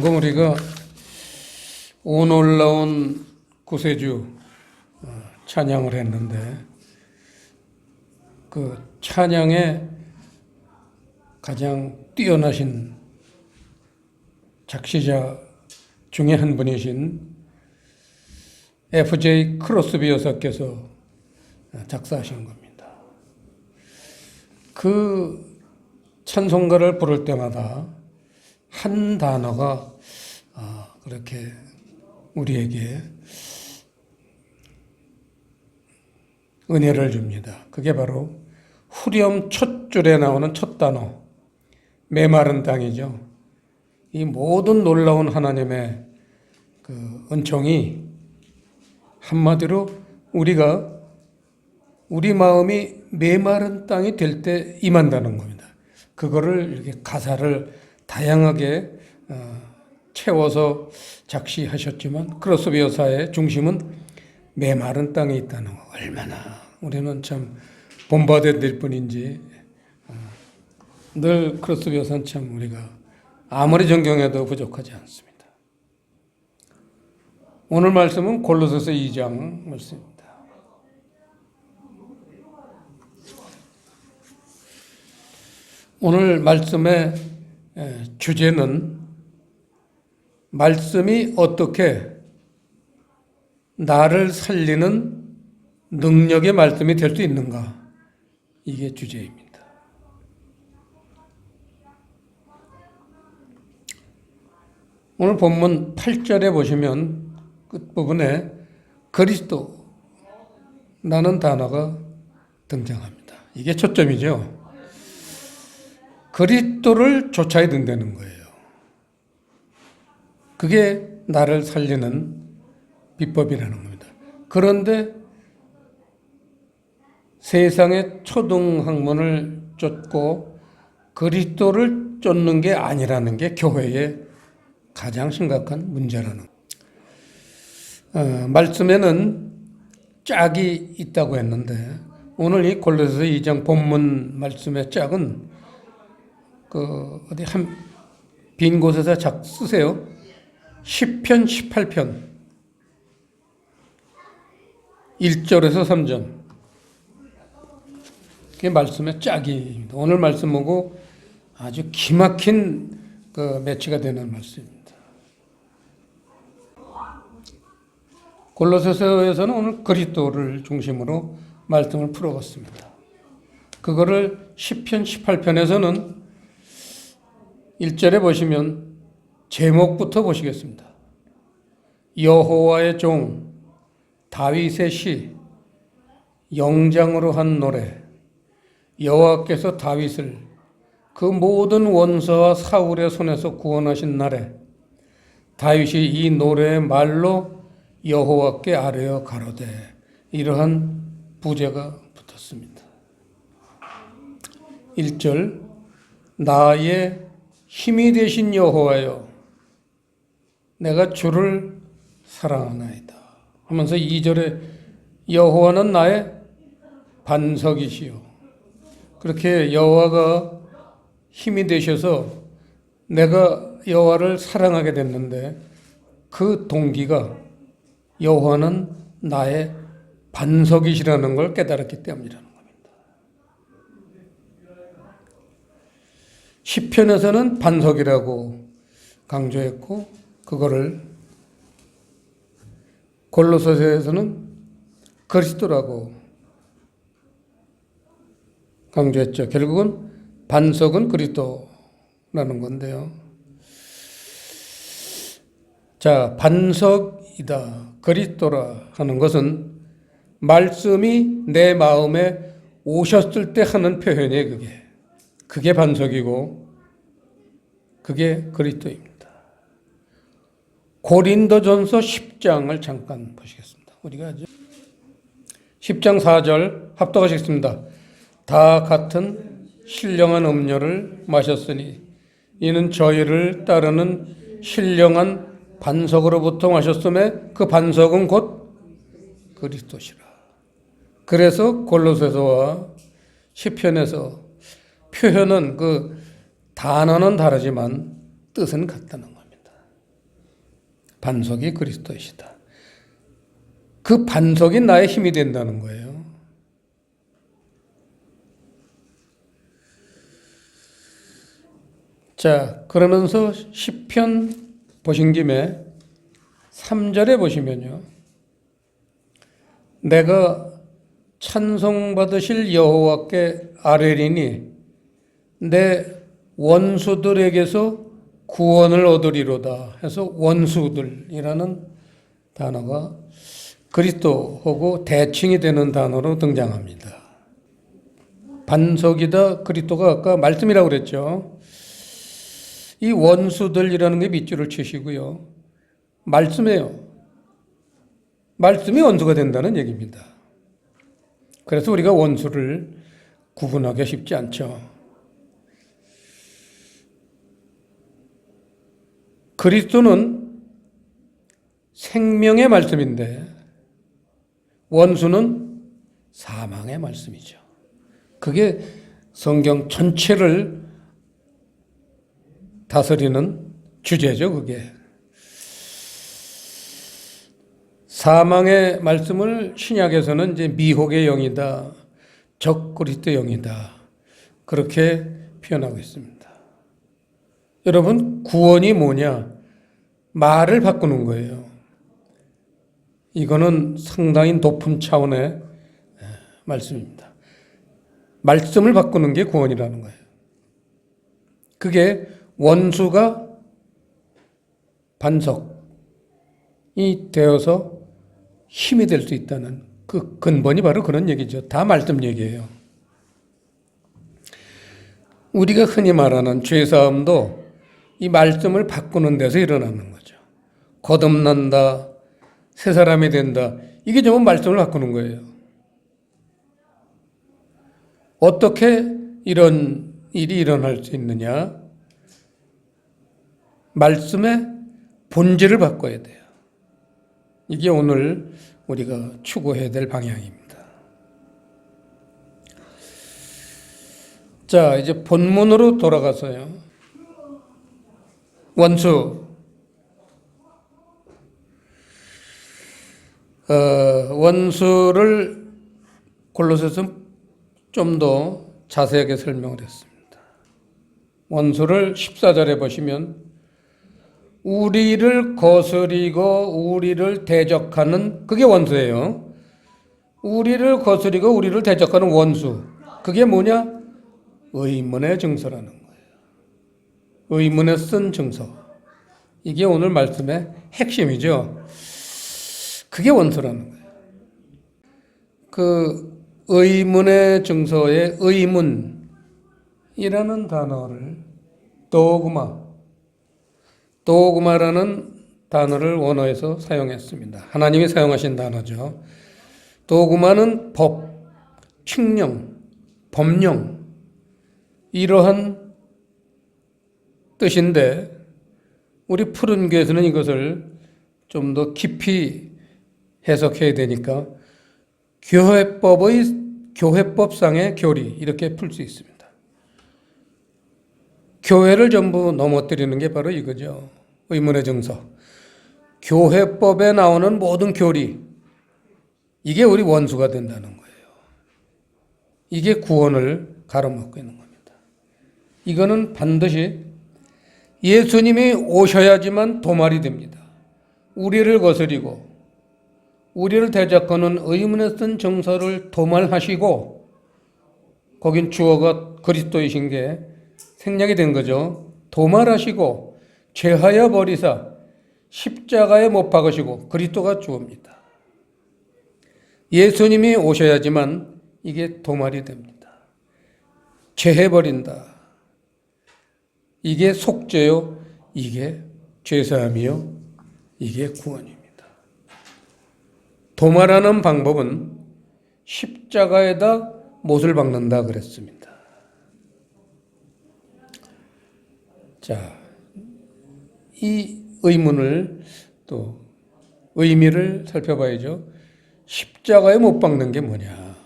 방금 우리가 오 놀라운 구세주 찬양을 했는데 그 찬양에 가장 뛰어나신 작시자 중에 한 분이신 F.J. 크로스비 여사께서 작사하신 겁니다. 그 찬송가를 부를 때마다 한 단어가 그렇게 우리에게 은혜를 줍니다. 그게 바로 후렴 첫 줄에 나오는 첫 단어, 메마른 땅이죠. 이 모든 놀라운 하나님의 그 은총이 한마디로 우리 마음이 메마른 땅이 될 때 임한다는 겁니다. 그거를 이렇게 가사를 다양하게 채워서 작시하셨지만 크로스비 여사의 중심은 메마른 땅에 있다는 거. 얼마나 우리는 참 본받아들 뿐인지 늘 크로스비 여사는 참 우리가 아무리 존경해도 부족하지 않습니다. 오늘 말씀은 골로새서 2장 말씀입니다. 오늘 말씀의 주제는 말씀이 어떻게 나를 살리는 능력의 말씀이 될 수 있는가? 이게 주제입니다. 오늘 본문 8절에 보시면 끝부분에 그리스도라는 단어가 등장합니다. 이게 초점이죠. 그리스도를 쫓아야 된다는 거예요. 그게 나를 살리는 비법이라는 겁니다. 그런데 세상의 초등학문을 쫓고 그리스도를 쫓는 게 아니라는 게 교회의 가장 심각한 문제라는 거예요. 말씀에는 짝이 있다고 했는데 오늘 이 골로새서 2장 본문 말씀의 짝은 어디 한 빈 곳에서 쓰세요. 10편, 18편 1절에서 3절 그게 말씀의 짝입니다. 오늘 말씀 보고 아주 기막힌 매치가 되는 말씀입니다. 골로새서에서는 오늘 그리스도를 중심으로 말씀을 풀어봤습니다. 그거를 10편, 18편에서는 1절에 보시면 제목부터 보시겠습니다. 여호와의 종 다윗의 시 영장으로 한 노래 여호와께서 다윗을 그 모든 원수와 사울의 손에서 구원하신 날에 다윗이 이 노래의 말로 여호와께 아뢰어 가로되 이러한 부제가 붙었습니다. 1절 나의 힘이 되신 여호와여 내가 주를 사랑하나이다 하면서 2절에 여호와는 나의 반석이시요 그렇게 여호와가 힘이 되셔서 내가 여호와를 사랑하게 됐는데 그 동기가 여호와는 나의 반석이시라는 걸 깨달았기 때문이라는 겁니다. 시편에서는 반석이라고 강조했고 그거를 골로새서에서는 그리스도라고 강조했죠. 결국은 반석은 그리스도라는 건데요. 자, 반석이다, 그리스도라 하는 것은 말씀이 내 마음에 오셨을 때 하는 표현이에요. 그게 반석이고 그게 그리스도입니다. 고린도전서 10장을 잠깐 보시겠습니다. 우리가 10장 4절 합독하시겠습니다. 다 같은 신령한 음료를 마셨으니 이는 저희를 따르는 신령한 반석으로부터 마셨음에 그 반석은 곧 그리스도시라. 그래서 골로새서와 시편에서 표현은 단어는 다르지만 뜻은 같다는 겁니다. 반석이 그리스도이시다. 그 반석이 나의 힘이 된다는 거예요. 자, 그러면서 시편 보신 김에 3절에 보시면요. 내가 찬송받으실 여호와께 아뢰리니 내 원수들에게서 구원을 얻으리로다 해서 원수들이라는 단어가 그리스도하고 대칭이 되는 단어로 등장합니다. 반석이다 그리스도가 아까 말씀이라고 그랬죠. 이 원수들이라는 게 밑줄을 치시고요. 말씀이에요. 말씀이 원수가 된다는 얘기입니다. 그래서 우리가 원수를 구분하기 쉽지 않죠. 그리스도는 생명의 말씀인데 원수는 사망의 말씀이죠. 그게 성경 전체를 다스리는 주제죠, 그게. 사망의 말씀을 신약에서는 이제 미혹의 영이다, 적그리스도 영이다, 그렇게 표현하고 있습니다. 여러분, 구원이 뭐냐? 말을 바꾸는 거예요. 이거는 상당히 높은 차원의 말씀입니다. 말씀을 바꾸는 게 구원이라는 거예요. 그게 원수가 반석이 되어서 힘이 될 수 있다는 그 근본이 바로 그런 얘기죠. 다 말씀 얘기예요. 우리가 흔히 말하는 죄사함도 이 말씀을 바꾸는 데서 일어나는 거죠. 거듭난다, 새 사람이 된다. 이게 전부 말씀을 바꾸는 거예요. 어떻게 이런 일이 일어날 수 있느냐? 말씀의 본질을 바꿔야 돼요. 이게 오늘 우리가 추구해야 될 방향입니다. 자, 이제 본문으로 돌아가서요. 원수를 골로새서 좀 더 자세하게 설명을 했습니다. 원수를 14절에 보시면 우리를 거스리고 우리를 대적하는 그게 원수예요. 우리를 거스리고 우리를 대적하는 원수. 그게 뭐냐? 의문의 증서라는 거예요. 의문에 쓴 증서. 이게 오늘 말씀의 핵심이죠. 그게 원수라는 거예요. 그 의문의 증서의 의문이라는 단어를 도그마라는 단어를 원어에서 사용했습니다. 하나님이 사용하신 단어죠. 도그마는 법, 칙령, 법령 이러한 뜻인데 우리 푸른교에서는 이것을 좀 더 깊이 해석해야 되니까 교회법상의 교리 이렇게 풀 수 있습니다. 교회를 전부 넘어뜨리는 게 바로 이거죠. 의문의 증서. 교회법에 나오는 모든 교리 이게 우리 원수가 된다는 거예요. 이게 구원을 가로막고 있는 겁니다. 이거는 반드시 예수님이 오셔야지만 도말이 됩니다. 우리를 거스리고 우리를 대적하는 의문에 쓴 정서를 도말하시고 거긴 주어가 그리스도이신 게 생략이 된 거죠. 도말하시고 죄하여 버리사 십자가에 못 박으시고 그리스도가 주어입니다. 예수님이 오셔야지만 이게 도말이 됩니다. 죄해버린다. 이게 속죄요. 이게 죄사함이요. 이게 구원입니다. 도말하는 방법은 십자가에다 못을 박는다 그랬습니다. 자, 이 의문을 또 의미를 살펴봐야죠. 십자가에 못 박는 게 뭐냐?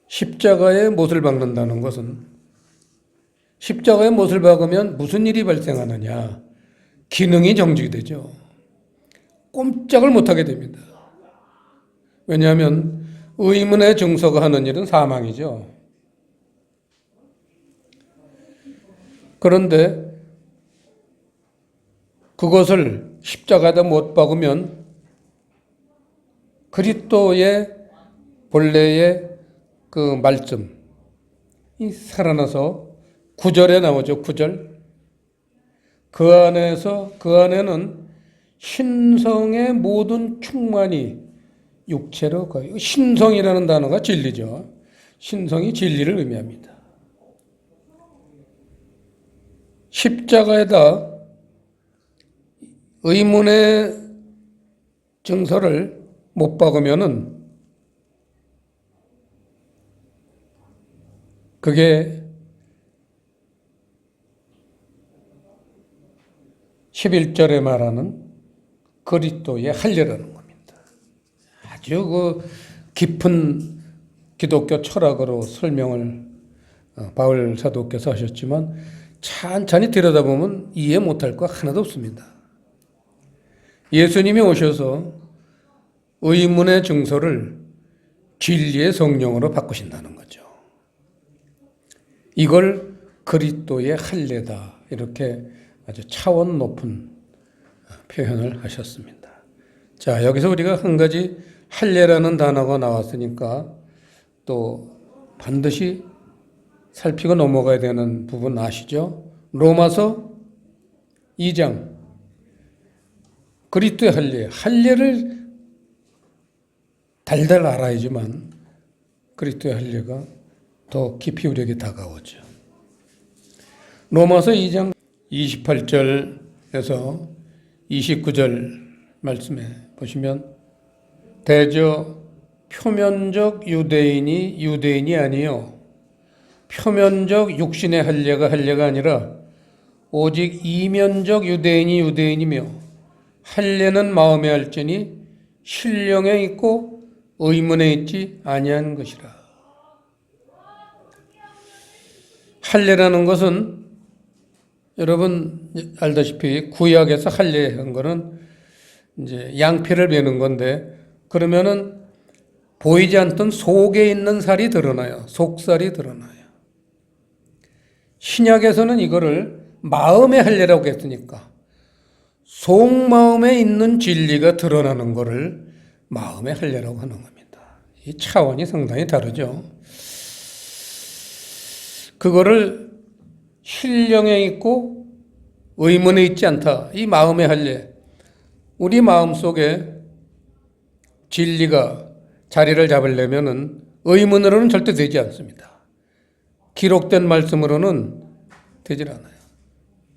십자가에 못을 박는다는 것은 십자가에 못을 박으면 무슨 일이 발생하느냐? 기능이 정지되죠. 꼼짝을 못하게 됩니다. 왜냐하면 의문의 증서가 하는 일은 사망이죠. 그런데 그것을 십자가에다 못 박으면 그리스도의 본래의 그 말씀이 살아나서 9절에 나오죠. 9절. 그 안에는 신성의 모든 충만이 육체로 거의 신성이라는 단어가 진리죠. 신성이 진리를 의미합니다. 십자가에다 의문의 증서를 못 박으면은 그게 11절에 말하는 그리스도의 할례라는 겁니다. 아주 그 깊은 기독교 철학으로 설명을 바울 사도께서 하셨지만 찬찬히 들여다보면 이해 못할 거 하나도 없습니다. 예수님이 오셔서 의문의 증서를 진리의 성령으로 바꾸신다는 거죠. 이걸 그리스도의 할례다 이렇게 아주 차원 높은 표현을 하셨습니다. 자, 여기서 우리가 한 가지 할례라는 단어가 나왔으니까 또 반드시 살피고 넘어가야 되는 부분 아시죠? 로마서 2장 그리스도의 할례를 달달 알아야지만 그리스도의 할례가 더 깊이 우리에게 다가오죠. 로마서 2장 28절에서 29절 말씀에 보시면 대저 표면적 유대인이 유대인이 아니요 표면적 육신의 할례가 아니라 오직 이면적 유대인이 유대인이며 할례는 마음에 할지니 신령에 있고 의문에 있지 아니한 것이라. 할례라는 것은 여러분 알다시피 구약에서 할례한 거는 이제 양피를 베는 건데 그러면은 보이지 않던 속에 있는 살이 드러나요. 속살이 드러나요. 신약에서는 이거를 마음의 할례라고 했으니까 속마음에 있는 진리가 드러나는 거를 마음의 할례라고 하는 겁니다. 이 차원이 상당히 다르죠. 그거를 신령에 있고 의문에 있지 않다. 이 마음의 할례. 우리 마음속에 진리가 자리를 잡으려면은 의문으로는 절대 되지 않습니다. 기록된 말씀으로는 되질 않아요.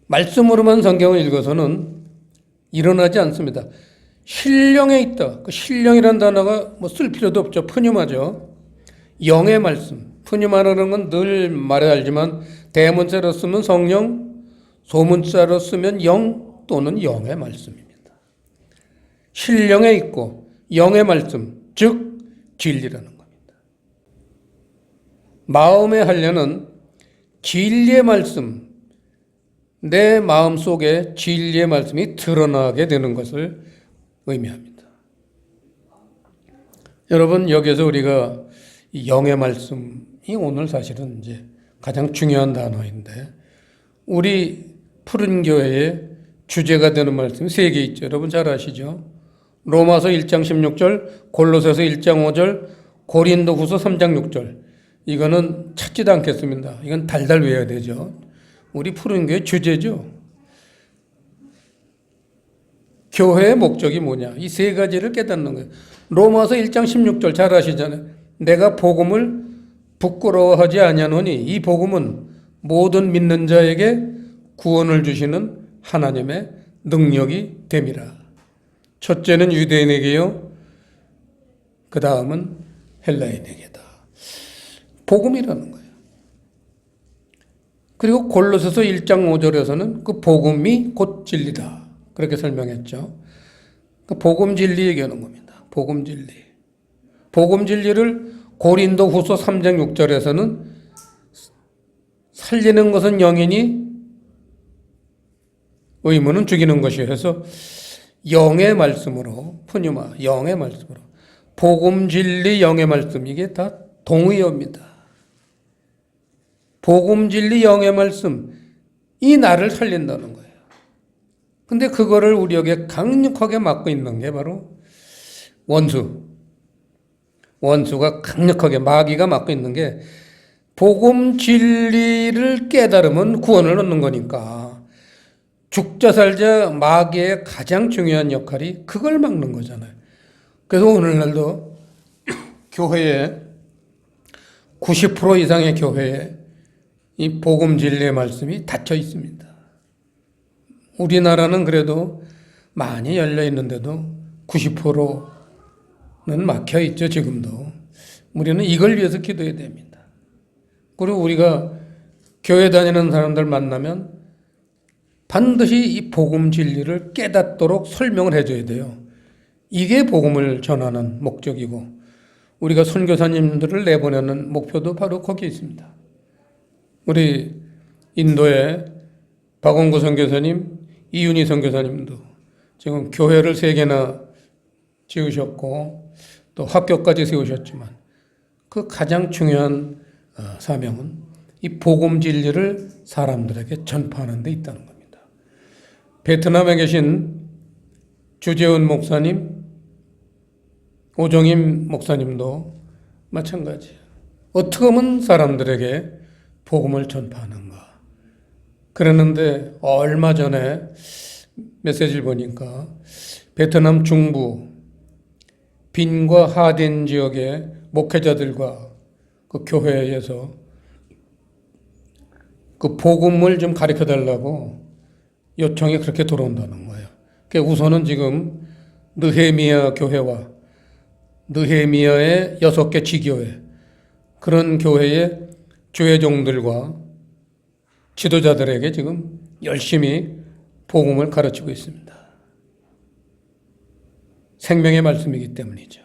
말씀으로만 성경을 읽어서는 일어나지 않습니다. 신령에 있다. 그 신령이라는 단어가 뭐 쓸 필요도 없죠. 푸뉴마죠. 영의 말씀. 푸뉴마라는 건 늘 말해 알지만 대문자로 쓰면 성령, 소문자로 쓰면 영 또는 영의 말씀입니다. 신령에 있고 영의 말씀, 즉 진리라는 겁니다. 마음의 할례는 진리의 말씀, 내 마음속에 진리의 말씀이 드러나게 되는 것을 의미합니다. 여러분 여기서 우리가 영의 말씀이 오늘 사실은 이제 가장 중요한 단어인데 우리 푸른 교회의 주제가 되는 말씀이 3개 있죠. 여러분 잘 아시죠? 로마서 1장 16절, 골로새서 1장 5절, 고린도후서 3장 6절. 이거는 찾지도 않겠습니다. 이건 달달 외워야 되죠. 우리 푸른 교회 주제죠. 교회의 목적이 뭐냐? 이 3가지를 깨닫는 거예요. 로마서 1장 16절 잘 아시잖아요. 내가 복음을 부끄러워하지 아니하노니 이 복음은 모든 믿는 자에게 구원을 주시는 하나님의 능력이 됨이라. 첫째는 유대인에게요. 그 다음은 헬라인에게다. 복음이라는 거예요. 그리고 골로새서 1장 5절에서는 그 복음이 곧 진리다. 그렇게 설명했죠. 그 복음 진리 얘기하는 겁니다. 복음 진리. 복음 진리를 고린도후서 3장 6절에서는 살리는 것은 영이니 의무는 죽이는 것이요 해서 영의 말씀으로 푸뉴마 영의 말씀으로 복음 진리 영의 말씀 이게 다 동의어입니다. 복음 진리 영의 말씀 이 나를 살린다는 거예요. 근데 그거를 우리에게 강력하게 막고 있는 게 바로 원수가 강력하게 마귀가 막고 있는 게 복음 진리를 깨달으면 구원을 얻는 거니까 죽자 살자 마귀의 가장 중요한 역할이 그걸 막는 거잖아요. 그래서 오늘날도 교회에 90% 이상의 교회에 이 복음 진리의 말씀이 닫혀 있습니다. 우리나라는 그래도 많이 열려 있는데도 90%는 막혀 있죠, 지금도. 우리는 이걸 위해서 기도해야 됩니다. 그리고 우리가 교회 다니는 사람들 만나면 반드시 이 복음 진리를 깨닫도록 설명을 해줘야 돼요. 이게 복음을 전하는 목적이고 우리가 선교사님들을 내보내는 목표도 바로 거기에 있습니다. 우리 인도의 박원구 선교사님, 이윤희 선교사님도 지금 교회를 3개나 지으셨고 또 학교까지 세우셨지만 그 가장 중요한 사명은 이 복음 진리를 사람들에게 전파하는 데 있다는 겁니다. 베트남에 계신 주재훈 목사님, 오정임 목사님도 마찬가지예요. 어떻게 하면 사람들에게 복음을 전파하는가. 그러는데 얼마 전에 메시지를 보니까 베트남 중부 빈과 하딘 지역의 목회자들과 그 교회에서 그 복음을 좀 가르쳐 달라고 요청이 그렇게 들어온다는 거예요. 그러니까 우선은 지금 느헤미야 교회와 느헤미야의 6개 지교회 그런 교회의 주회종들과 지도자들에게 지금 열심히 복음을 가르치고 있습니다. 생명의 말씀이기 때문이죠.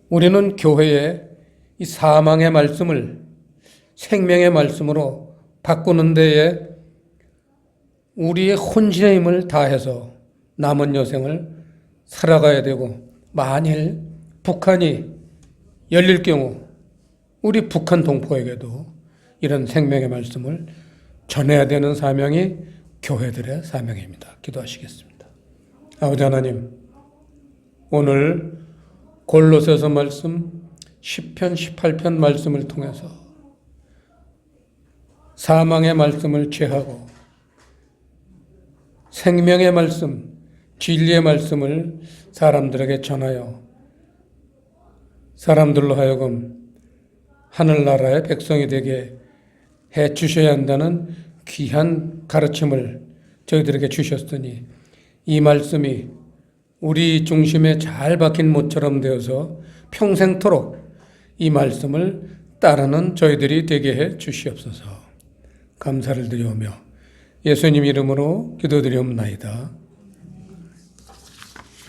우리는 교회에 이 사망의 말씀을 생명의 말씀으로 바꾸는 데에 우리의 혼신의 힘을 다해서 남은 여생을 살아가야 되고 만일 북한이 열릴 경우 우리 북한 동포에게도 이런 생명의 말씀을 전해야 되는 사명이 교회들의 사명입니다. 기도하시겠습니다. 아버지 하나님, 오늘 골로새서 말씀 10편, 18편 말씀을 통해서 사망의 말씀을 제하고 생명의 말씀, 진리의 말씀을 사람들에게 전하여 사람들로 하여금 하늘나라의 백성이 되게 해 주셔야 한다는 귀한 가르침을 저희들에게 주셨으니 이 말씀이 우리 중심에 잘 박힌 못처럼 되어서 평생토록 이 말씀을 따르는 저희들이 되게 해 주시옵소서. 감사를 드리오며 예수님 이름으로 기도드리옵나이다.